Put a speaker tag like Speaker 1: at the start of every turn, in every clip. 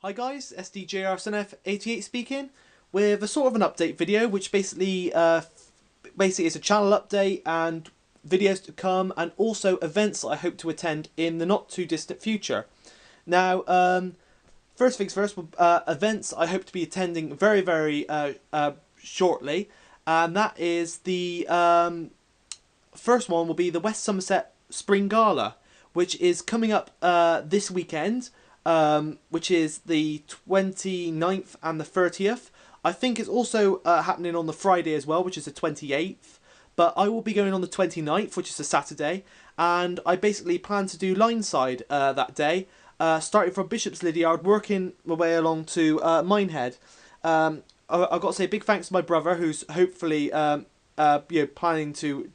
Speaker 1: Hi guys, SDJR7F88 speaking with a sort of an update video, which basically is a channel update and videos to come, and also events that I hope to attend in the not too distant future. Now, first things first, events I hope to be attending very shortly, and that is the first one will be the West Somerset Spring Gala, which is coming up this weekend. Which is the 29th and the 30th. I think it's also happening on the Friday as well, which is the 28th. But I will be going on the 29th, which is a Saturday. And I basically plan to do Lineside that day, starting from Bishop's Lydiard, working my way along to Minehead. I've got to say big thanks to my brother, who's hopefully planning to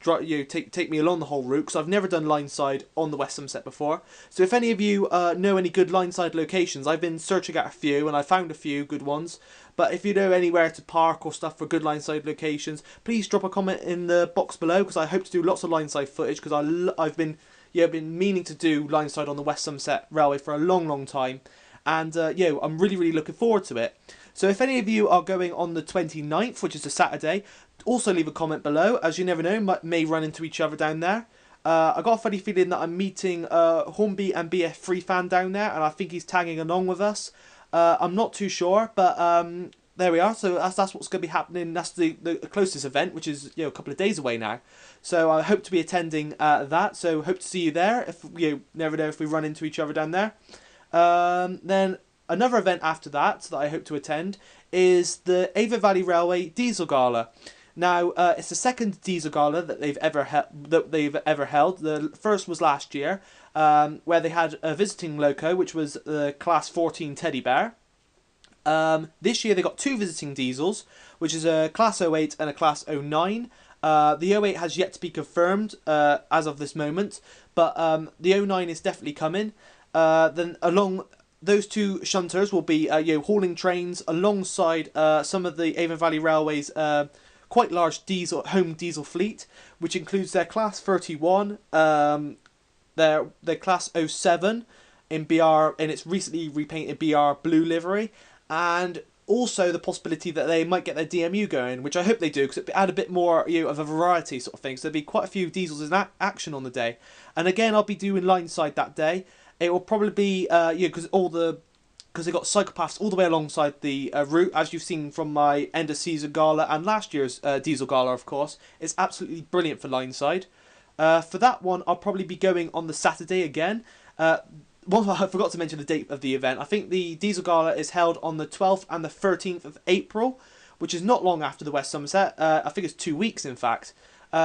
Speaker 1: take me along the whole route, because I've never done Lineside on the West Somerset before. So if any of you know any good Lineside locations, I've been searching at a few and I found a few good ones. But if you know anywhere to park or stuff for good Lineside locations, please drop a comment in the box below, because I hope to do lots of Lineside footage, because I've been meaning to do Lineside on the West Somerset Railway for a long time, and I'm really looking forward to it. So if any of you are going on the 29th, which is a Saturday, also leave a comment below, as you never know, may run into each other down there. I got a funny feeling that I'm meeting Hornby and BF3 fan down there, and I think he's tagging along with us. I'm not too sure, but there we are. So that's what's going to be happening. That's the closest event, which is a couple of days away now. So I hope to be attending that. So hope to see you there. If never know if we run into each other down there. Then another event after that I hope to attend is the Avon Valley Railway Diesel Gala. Now, it's the second diesel gala that they've ever held. The first was last year, where they had a visiting loco, which was the Class 14 Teddy Bear. This year they got two visiting diesels, which is a Class 08 and a Class 09. The 08 has yet to be confirmed as of this moment, but the 09 is definitely coming. Then along those two shunters will be hauling trains alongside some of the Avon Valley Railway's quite large home diesel fleet, which includes their Class 31, their Class 07 in BR, in its recently repainted BR blue livery, and also the possibility that they might get their DMU going, which I hope they do, because it add a bit more of a variety sort of thing. So there'll be quite a few diesels in action on the day. And again, I'll be doing Lineside that day. It will probably be because they got psychopaths all the way alongside the route, as you've seen from my end of season gala and last year's diesel gala, of course. It's absolutely brilliant for Lineside. For that one, I'll probably be going on the Saturday again. I forgot to mention the date of the event. I think the diesel gala is held on the 12th and the 13th of April, which is not long after the West Somerset. I think it's 2 weeks, in fact.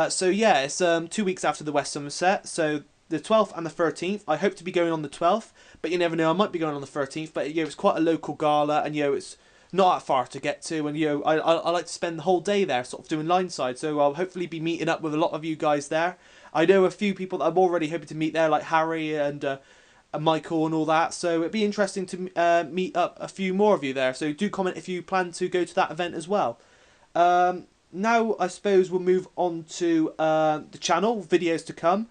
Speaker 1: So yeah, it's 2 weeks after the West Somerset. So the 12th and the 13th. I hope to be going on the 12th, but you never know, I might be going on the 13th. But it's quite a local gala, and it's not that far to get to, and I like to spend the whole day there, sort of doing Lineside. So I'll hopefully be meeting up with a lot of you guys there. I know a few people that I'm already hoping to meet there, like Harry and Michael and all that. So it'd be interesting to meet up a few more of you there. So do comment if you plan to go to that event as well. Now I suppose we'll move on to the channel, videos to come.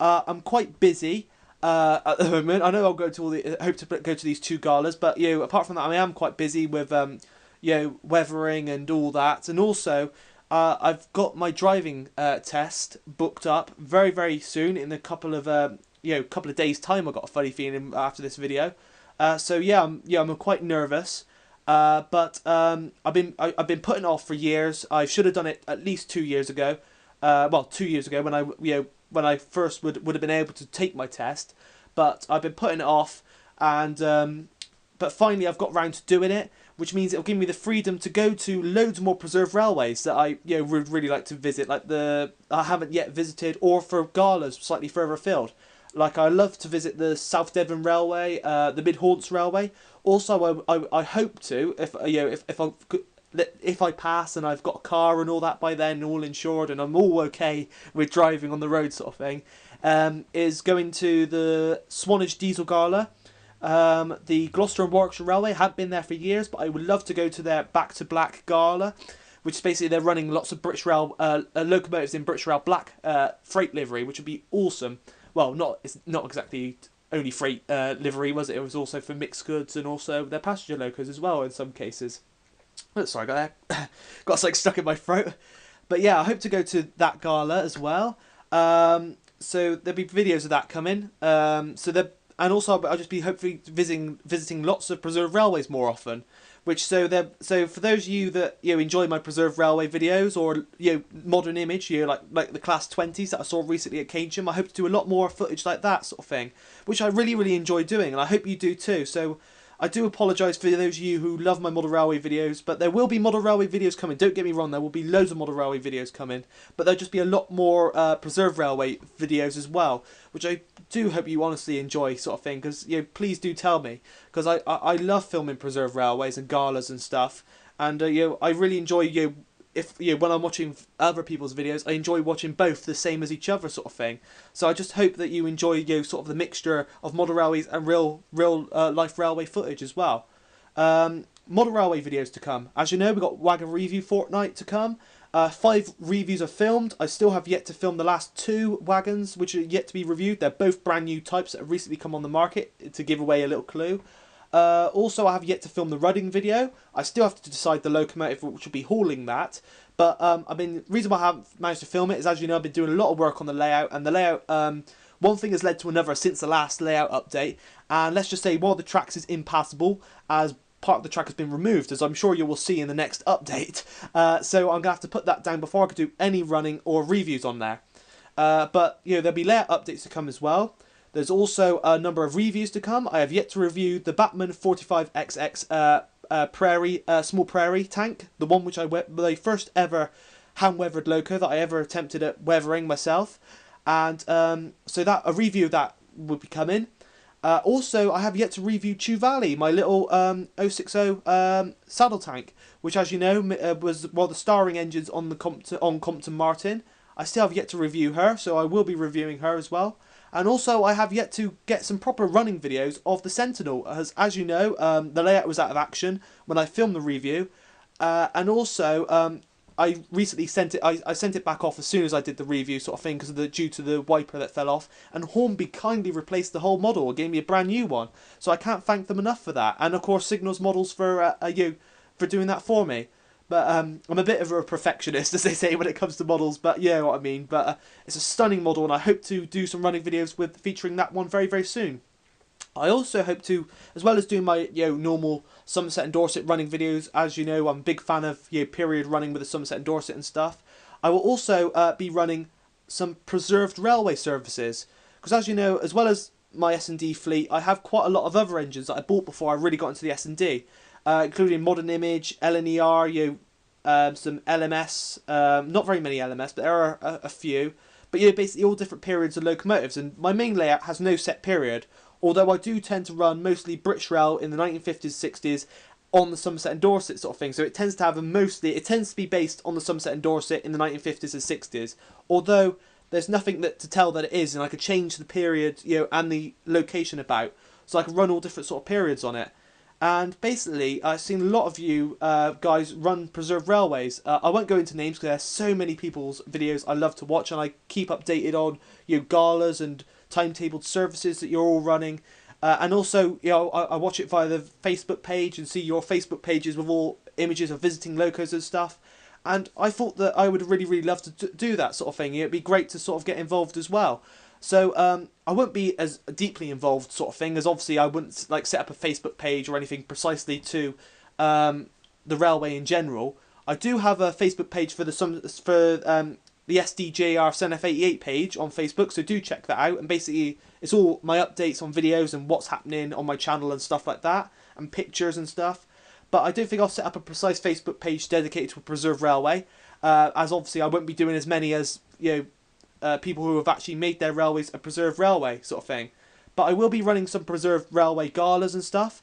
Speaker 1: I'm quite busy at the moment. I know I'll hope to go to these two galas, but apart from that, I am quite busy with weathering and all that, and also I've got my driving test booked up very soon, in a couple of days' time. I've got a funny feeling after this video. So I'm quite nervous. But I've been putting it off for years. I should have done it at least 2 years ago. 2 years ago when I first would have been able to take my test, but I've been putting it off, and but finally I've got round to doing it, which means it'll give me the freedom to go to loads more preserved railways that I would really like to visit, like I haven't yet visited, or for galas slightly further afield. Like, I love to visit the South Devon Railway, the Mid Haunts Railway. Also, I hope to, if I pass and I've got a car and all that by then, all insured, and I'm all okay with driving on the road sort of thing, is going to the Swanage Diesel Gala. The Gloucester and Warwickshire Railway, haven't been there for years, but I would love to go to their Back to Black Gala, which is basically they're running lots of British Rail locomotives in British Rail black freight livery, which would be awesome. Well, it's not exactly only freight livery, was it? It was also for mixed goods and also their passenger locos as well in some cases. Oh, sorry, got something stuck in my throat. But yeah, I hope to go to that gala as well. So there'll be videos of that coming. And also I'll just be hopefully visiting lots of preserved railways more often. So for those of you that enjoy my preserved railway videos or modern image, like the Class 20s that I saw recently at Keynsham, I hope to do a lot more footage like that sort of thing, which I really enjoy doing, and I hope you do too. So I do apologise for those of you who love my model railway videos, but there will be model railway videos coming. Don't get me wrong, there will be loads of model railway videos coming, but there'll just be a lot more preserved railway videos as well, which I do hope you honestly enjoy, sort of thing. Because please do tell me, because I love filming preserved railways and galas and stuff, and I really enjoy when I'm watching other people's videos, I enjoy watching both the same as each other, sort of thing. So I just hope that you enjoy sort of the mixture of model railways and real life railway footage as well. Model railway videos to come. As you know, we've got Wagon Review Fortnight to come. 5 reviews are filmed. I still have yet to film the last 2 wagons, which are yet to be reviewed. They're both brand new types that have recently come on the market, to give away a little clue. Also, I have yet to film the Rudding video. I still have to decide the locomotive which will be hauling that. But the reason why I haven't managed to film it is, as you know, I've been doing a lot of work on the layout, and the layout, one thing has led to another since the last layout update. And let's just say one of the tracks is impassable, as part of the track has been removed, as I'm sure you will see in the next update. So I'm going to have to put that down before I could do any running or reviews on there. But there'll be layout updates to come as well. There's also a number of reviews to come. I have yet to review the Batman 45XX small prairie tank, the one which the first ever hand-weathered loco that I ever attempted at weathering myself, and so that a review of that will be coming. Also, I have yet to review Chew Valley, my little 060 saddle tank, which, as you know, was one of the starring engines on the Compton Martin. I still have yet to review her, so I will be reviewing her as well. And also, I have yet to get some proper running videos of the Sentinel, as you know, the layout was out of action when I filmed the review, and also I recently sent it. I sent it back off as soon as I did the review, sort of thing, because due to the wiper that fell off. And Hornby kindly replaced the whole model, gave me a brand new one. So I can't thank them enough for that. And of course, Signals Models for doing that for me. But I'm a bit of a perfectionist, as they say, when it comes to models. But yeah, you know what I mean. But it's a stunning model, and I hope to do some running videos featuring that one very soon. I also hope to, as well as doing my normal Somerset and Dorset running videos, as you know, I'm a big fan of period running with the Somerset and Dorset and stuff. I will also be running some preserved railway services, because as you know, as well as my S&D fleet, I have quite a lot of other engines that I bought before I really got into the S&D, including Modern Image, LNER, some LMS, not very many LMS, but there are a few. But basically all different periods of locomotives, and my main layout has no set period. Although I do tend to run mostly British Rail in the 1950s, 60s on the Somerset and Dorset sort of thing. So it tends to have it tends to be based on the Somerset and Dorset in the 1950s and 60s. Although there's nothing to tell that it is, and I could change the period, and the location about, so I can run all different sort of periods on it. And basically, I've seen a lot of you guys run preserved railways. I won't go into names because there's so many people's videos I love to watch, and I keep updated on galas and timetabled services that you're all running, and also I watch it via the Facebook page and see your Facebook pages with all images of visiting locos and stuff. And I thought that I would really love to do that sort of thing. It'd be great to sort of get involved as well. So I won't be as deeply involved sort of thing, as obviously I wouldn't set up a Facebook page or anything precisely to the railway in general. I do have a Facebook page for the SDJR7F88 page on Facebook, so do check that out. And basically it's all my updates on videos and what's happening on my channel and stuff like that, and pictures and stuff. But I don't think I'll set up a precise Facebook page dedicated to a preserved railway, as obviously I won't be doing as many as people who have actually made their railways a preserved railway sort of thing. But I will be running some preserved railway galas and stuff.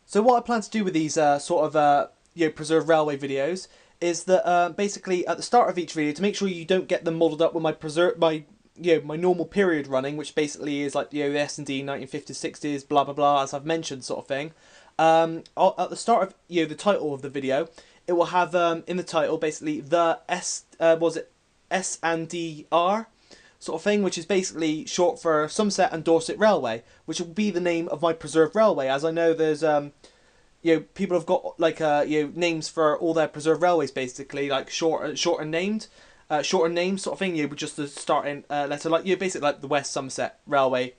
Speaker 1: So what I plan to do with these preserved railway videos is that basically at the start of each video, to make sure you don't get them modelled up with my normal period running, which basically is the S&D 1950s, 60s, blah blah blah, as I've mentioned, sort of thing. At the start of the title of the video, it will have in the title basically the S&DR, sort of thing, which is basically short for Somerset and Dorset Railway, which will be the name of my preserved railway. As I know, there's people have got like names for all their preserved railways, basically like shorter named, shorter names sort of thing. With just the starting letter, like basically like the West Somerset Railway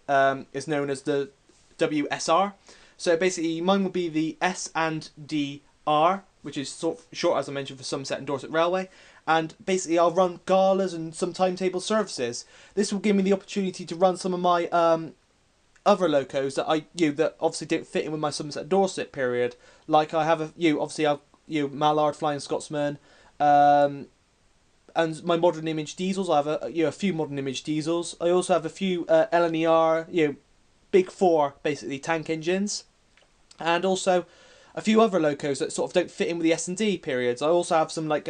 Speaker 1: is known as the WSR. So basically, mine will be the S&DR, which is sort of short, as I mentioned, for Somerset and Dorset Railway. And basically, I'll run galas and some timetable services. This will give me the opportunity to run some of my other locos that that obviously don't fit in with my Somerset Dorset period. Like I have obviously I've Mallard Flying Scotsman, and my modern image diesels. I have a few modern image diesels. I also have a few LNER big four basically tank engines, and also a few other locos that sort of don't fit in with the S&D periods. I also have some like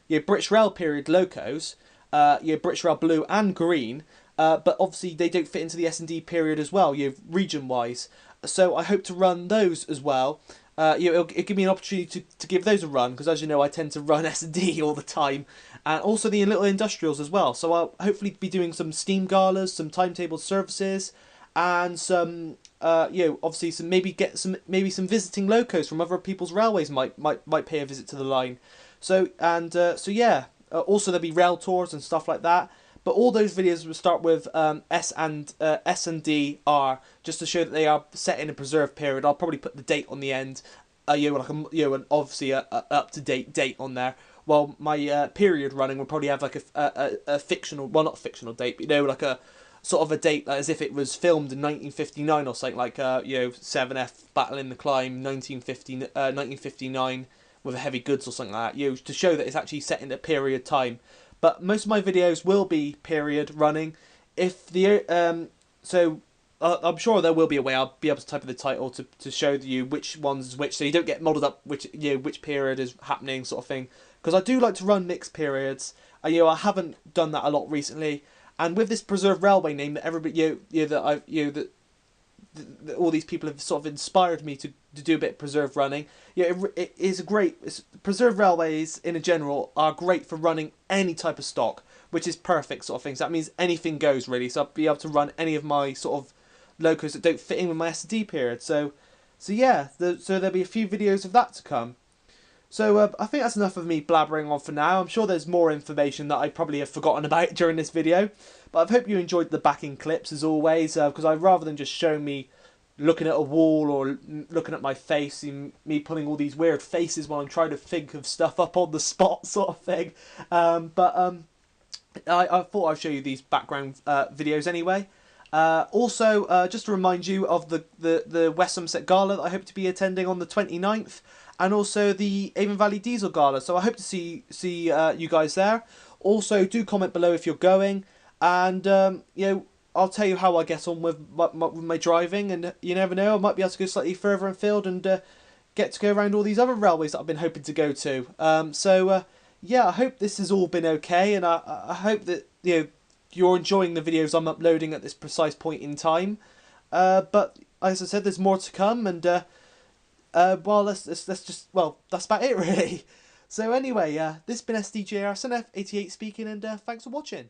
Speaker 1: British Rail period locos, British Rail blue and green, but obviously they don't fit into the S&D period as well, region wise. So I hope to run those as well. It'll give me an opportunity to give those a run, because as you know, I tend to run S&D all the time, and also the little industrials as well. So I'll hopefully be doing some steam galas, some timetable services, and some obviously some maybe some visiting locos from other people's railways might pay a visit to the line. So also there'll be rail tours and stuff like that. But all those videos will start with S&DR, just to show that they are set in a preserved period. I'll probably put the date on the end, and obviously a up to date date on there. While my period running will probably have like a fictional, well, not fictional date, but like a sort of a date as if it was filmed in 1959 or something, like 7F Battle in the Climb 1959 with a heavy goods or something like that, to show that it's actually set in a period time. But most of my videos will be period running. If the I'm sure there will be a way I'll be able to type in the title to show you which one's which, so you don't get muddled up which period is happening, sort of thing. Because I do like to run mixed periods. I haven't done that a lot recently. And with this preserved railway name that everybody that all these people have sort of inspired me to do a bit of preserved running. It is a great. Preserved railways in general are great for running any type of stock, which is perfect sort of thing. So that means anything goes really. So I'll be able to run any of my sort of locos that don't fit in with my SD period. So there'll be a few videos of that to come. So I think that's enough of me blabbering on for now. I'm sure there's more information that I probably have forgotten about during this video. But I hope you enjoyed the backing clips as always, because rather than just showing me looking at a wall or looking at my face and me putting all these weird faces while I'm trying to think of stuff up on the spot sort of thing. I thought I'd show you these background videos anyway. Also, just to remind you of the West Somerset Gala that I hope to be attending on the 29th. And also the Avon Valley Diesel Gala. So I hope to see you guys there. Also, do comment below if you're going. And, I'll tell you how I get on with my driving. And you never know, I might be able to go slightly further afield and get to go around all these other railways that I've been hoping to go to. I hope this has all been okay. And I hope that, you're enjoying the videos I'm uploading at this precise point in time. But, as I said, there's more to come. And... that's about it really. So anyway, this has been SDJR7F88 speaking, and thanks for watching.